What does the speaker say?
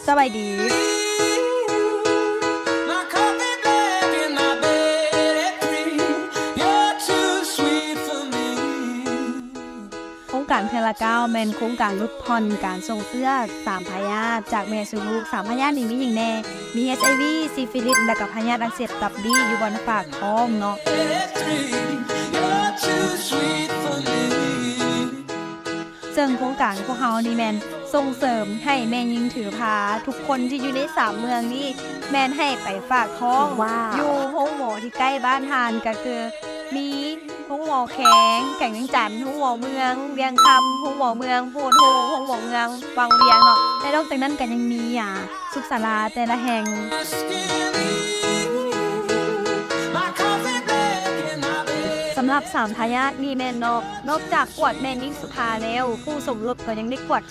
สบายดีโครงการเทอละ9แม่นโครงการลดผ่อนการส่งเสื้อ3พยาธิจากแม่สู่ลูก3พยาธินี่มีหยังแน่มี HIV ซิฟิลิสและก็พยาธิอักเสบตับดีอยู่บนปากท้องเนาะซึ่งโครงการพวกเฮานี่แม่นส่งเสริมให้แม่หญิงถือผ้าทุกคนที่อยู่ใน3เมืองนี้แม่นให้ไปฝากท้องอยู่โรงหมอที่ใกล้บ้านทานก็คือมีโรงหมอแข็งแก่งจันทน์โรงหมอเมืองเวียงคำโรงหมอเมืองโพธิ์โรงหมอเมืองวังเวียงเนาะและนอกจากนั้นก็ยังมีสุขศาลาแต่ละแห่งสำหรับ3ทายาทนี่แม่นเนาะนอกจากกวดแม่นิ่งสุภาแล้วผู้สมรสก็ยังได้กวด